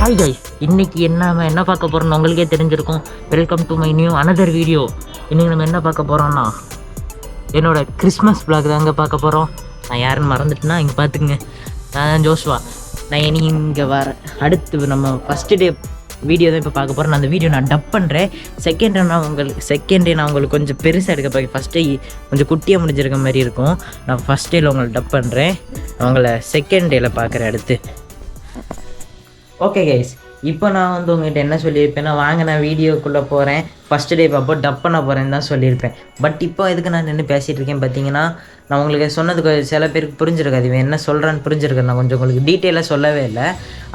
Hi guys, இன்னைக்கு என்ன பார்க்க போகிறோம்னு உங்களுக்கே தெரிஞ்சிருக்கும். Welcome to my new another video. இன்றைக்கி நம்ம என்ன பார்க்க போகிறோம்னா என்னோடய கிறிஸ்மஸ் vlog தாங்க பார்க்க போகிறோம். நான் யாருன்னு மறந்துட்டுனா இங்கே பார்த்துக்குங்க. நான் தான் ஜோஷ்வா. நான் இங்கே அடுத்து நம்ம ஃபஸ்ட்டு டே வீடியோ தான் இப்போ பார்க்க போகிறேன். அந்த வீடியோ நான் டப் பண்ணுறேன். செகண்ட் டே நான் உங்களுக்கு கொஞ்சம் பெருசாக எடுக்க போகிறேன். ஃபஸ்ட் டே கொஞ்சம் குட்டியாக முடிஞ்சிருக்க மாதிரி இருக்கும். நான் ஃபஸ்ட் டேயில் உங்களுக்கு டப் பண்ணுறேன். உங்களை செகண்ட் டேயில் பார்க்குறேன் அடுத்து. ஓகே கைஸ், இப்போ நான் உங்கள்கிட்ட என்ன சொல்லியிருப்பேன்னா, வாங்க நான் வீடியோக்குள்ளே போகிறேன், ஃபஸ்ட்டு டே அப்போ டப் பண்ண போகிறேன்னு தான் சொல்லியிருப்பேன். பட் இப்போ எதுக்கு நான் நின்று பேசிகிட்டு இருக்கேன் பார்த்தீங்கன்னா, நான் உங்களுக்கு சொன்னதுக்கு சில பேருக்கு புரிஞ்சிருக்காது, இவன் என்ன சொல்கிறான்னு புரிஞ்சிருக்கேன். நான் கொஞ்சம் உங்களுக்கு டீட்டெயிலாக சொல்லவே இல்லை.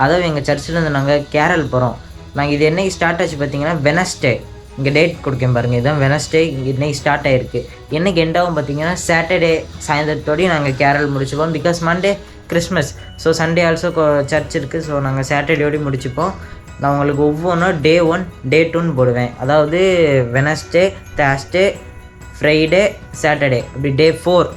அதாவது எங்கள் சர்ச்சிலேருந்து நாங்கள் கேரள் போகிறோம். நாங்கள் இது என்னைக்கு ஸ்டார்ட் ஆச்சு பார்த்தீங்கன்னா, வெனஸ்டே. இங்கே டேட் கொடுக்கேன் பாருங்கள், இதுதான் வெனஸ்டே. இங்கே இன்னைக்கு ஸ்டார்ட் ஆகிருக்கு. என்றைக்கு எண்டாகும் பார்த்தீங்கன்னா, சாட்டர்டே சாயந்தரத்தோடையும் நாங்கள் கேரள் முடிச்சுப்போம். Because Monday Christmas, so Sunday also church இருக்குது. ஸோ நாங்கள் சாட்டர்டேயோடய முடிச்சுப்போம். நான் உங்களுக்கு ஒவ்வொன்றும் டே 1 டே 2ன்னு போடுவேன். அதாவது வெனஸ்டே, தேர்ஸ்டே, ஃப்ரைடே, சாட்டர்டே, அப்படி டே 4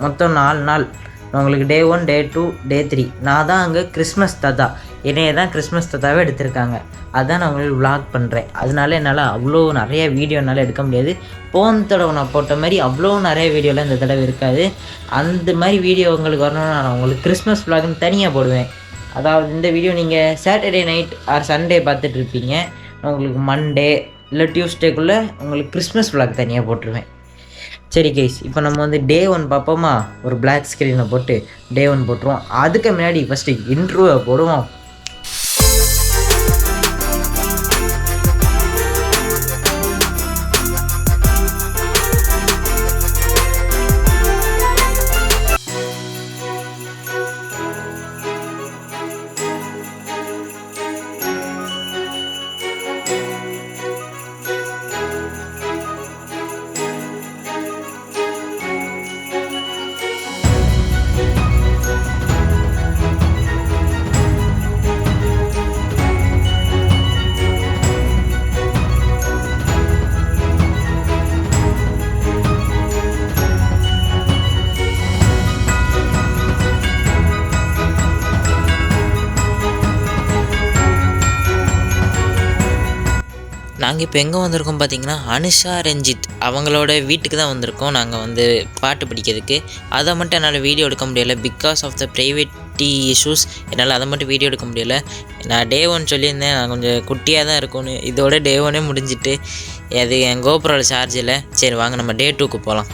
மொத்தம் 4 நாள். நான் உங்களுக்கு டே 1 டே 2 டே 3. நான் தான் அங்கே கிறிஸ்மஸ் தாத்தா, என்னையே தான் கிறிஸ்மஸ் தாத்தாவே எடுத்திருக்காங்க. அதான் நான் உங்களுக்கு விளாக் பண்ணுறேன். அதனால என்னால் அவ்வளோ நிறைய வீடியோ என்னால் எடுக்க முடியாது. போன தடவை நான் போட்ட மாதிரி அவ்வளோ நிறைய வீடியோலாம் இந்த தடவை இருக்காது. அந்த மாதிரி வீடியோ உங்களுக்கு வரணும்னா நான் உங்களுக்கு கிறிஸ்மஸ் விளாக்னு தனியாக போடுவேன். அதாவது இந்த வீடியோ நீங்கள் சாட்டர்டே நைட் ஆர் சண்டே பார்த்துட்ருப்பீங்க. நான் உங்களுக்கு மண்டே இல்லை டியூஸ்டேக்குள்ளே உங்களுக்கு கிறிஸ்மஸ் விளாக் தனியாக போட்டுருவேன். சரி கைஸ், இப்போ நம்ம டே 1 பார்ப்போமா? ஒரு பிளாக் ஸ்க்ரீனை போட்டு டே 1 போட்டுருவோம். அதுக்கு முன்னாடி ஃபஸ்ட்டு இன்ட்ரோவை போடுவோம். நாங்கள் இப்போ எங்கே வந்திருக்கோம் பார்த்தீங்கன்னா, அனுஷா ரஞ்சித் அவங்களோட வீட்டுக்கு தான் வந்திருக்கோம். நாங்கள் பாட்டு படிக்கிறதுக்கு. அதை மட்டும் என்னால் வீடியோ எடுக்க முடியலை. பிகாஸ் ஆஃப் த ப்ரைவேட்டி இஷ்யூஸ் என்னால் அதை மட்டும் வீடியோ எடுக்க முடியலை. நான் டே 1 சொல்லியிருந்தேன், நான் கொஞ்சம் குட்டியாக தான் இருக்கும்னு. இதோட டே 1 முடிஞ்சிட்டு அது என் கோபுரோவில் சார்ஜ் இல்லை. சரி வாங்க நம்ம டே 2க்கு போகலாம்.